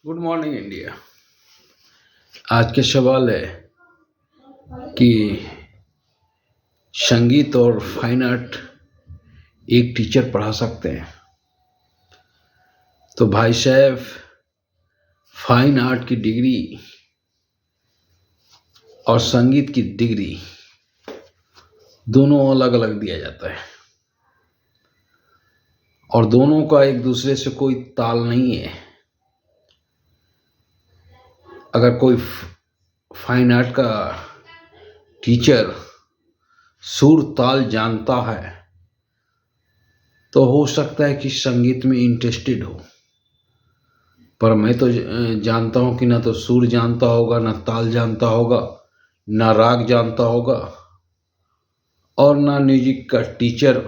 Good morning India. आज के सवाल है कि संगीत और फाइन आर्ट एक टीचर पढ़ा सकते हैं। तो भाई साहब, फाइन आर्ट की डिग्री और संगीत की डिग्री दोनों अलग अलग दिया जाता है और दोनों का एक दूसरे से कोई ताल नहीं है। अगर कोई फाइन आर्ट का टीचर सुर ताल जानता है तो हो सकता है कि संगीत में इंटरेस्टेड हो, पर मैं तो जानता हूँ कि ना तो सुर जानता होगा, ना ताल जानता होगा, ना राग जानता होगा और ना म्यूजिक का टीचर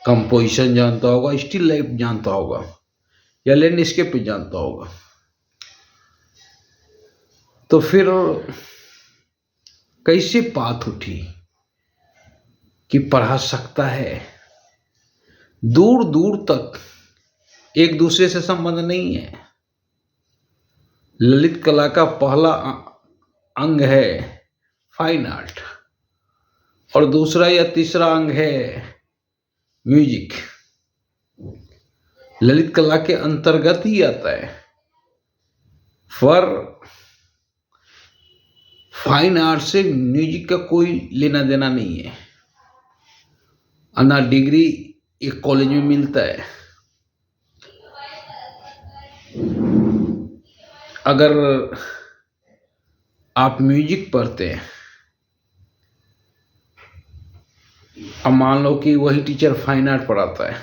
कंपोजिशन जानता होगा, स्टिल लाइफ जानता होगा या लैंडस्केप जानता होगा। तो फिर कैसे बात उठी कि पढ़ा सकता है? दूर दूर तक एक दूसरे से संबंध नहीं है। ललित कला का पहला अंग है फाइन आर्ट और दूसरा या तीसरा अंग है म्यूजिक। ललित कला के अंतर्गत ही आता है, पर फाइन आर्ट से म्यूजिक का कोई लेना देना नहीं है। ना डिग्री एक कॉलेज में मिलता है। अगर आप म्यूजिक पढ़ते हैं, अब मान लो कि वही टीचर फाइन आर्ट पढ़ाता है,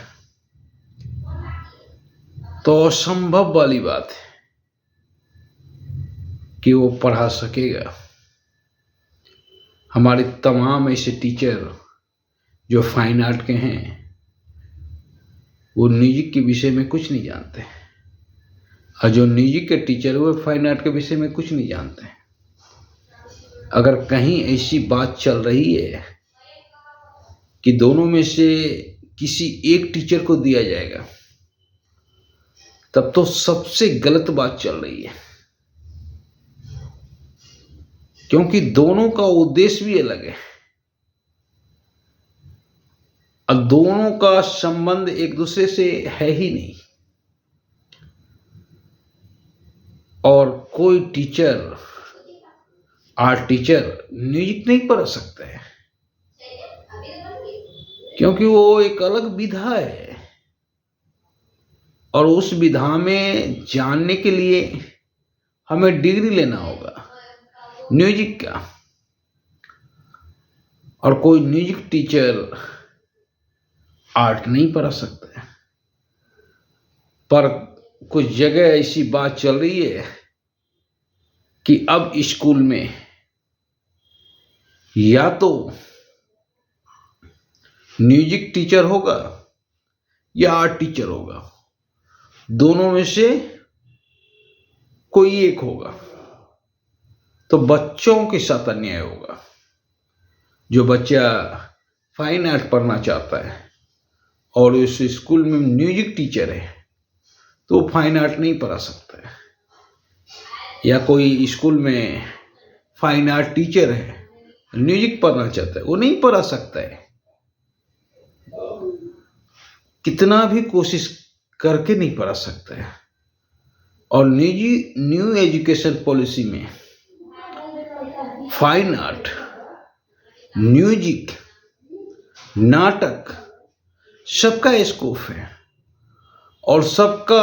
तो असंभव वाली बात है कि वो पढ़ा सकेगा। हमारे तमाम ऐसे टीचर जो फाइन आर्ट के हैं वो म्यूजिक के विषय में कुछ नहीं जानते, और जो म्यूजिक के टीचर वो फाइन आर्ट के विषय में कुछ नहीं जानते। अगर कहीं ऐसी बात चल रही है कि दोनों में से किसी एक टीचर को दिया जाएगा, तब तो सबसे गलत बात चल रही है, क्योंकि दोनों का उद्देश्य भी अलग है और दोनों का संबंध एक दूसरे से है ही नहीं। और कोई टीचर आर्ट टीचर म्यूजिक नहीं पढ़ा सकता है, क्योंकि वो एक अलग विधा है और उस विधा में जानने के लिए हमें डिग्री लेना होगा म्यूजिक का। और कोई म्यूजिक टीचर आर्ट नहीं पढ़ा सकता है। पर कुछ जगह ऐसी बात चल रही है कि अब स्कूल में या तो म्यूजिक टीचर होगा या आर्ट टीचर होगा, दोनों में से कोई एक होगा। तो बच्चों के साथ अन्याय होगा। जो बच्चा फाइन आर्ट पढ़ना चाहता है और उस स्कूल में म्यूजिक टीचर है तो वो फाइन आर्ट नहीं पढ़ा सकता है, या कोई स्कूल में फाइन आर्ट टीचर है म्यूजिक पढ़ना चाहता है वो नहीं पढ़ा सकता है, कितना भी कोशिश करके नहीं पढ़ा सकता है। और न्यू एजुकेशन पॉलिसी में फाइन आर्ट, म्यूजिक, नाटक सबका स्कोप है और सबका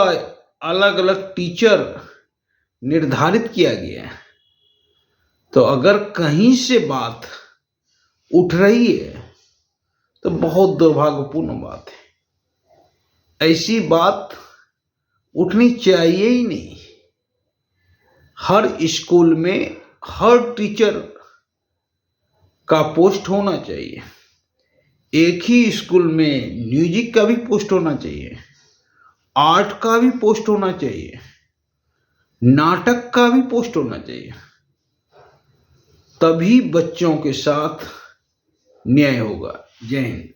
अलग अलग टीचर निर्धारित किया गया है। तो अगर कहीं से बात उठ रही है तो बहुत दुर्भाग्यपूर्ण बात है। ऐसी बात उठनी चाहिए ही नहीं। हर स्कूल में हर टीचर का पोस्ट होना चाहिए। एक ही स्कूल में म्यूजिक का भी पोस्ट होना चाहिए, आर्ट का भी पोस्ट होना चाहिए, नाटक का भी पोस्ट होना चाहिए। तभी बच्चों के साथ न्याय होगा। जय हिंद।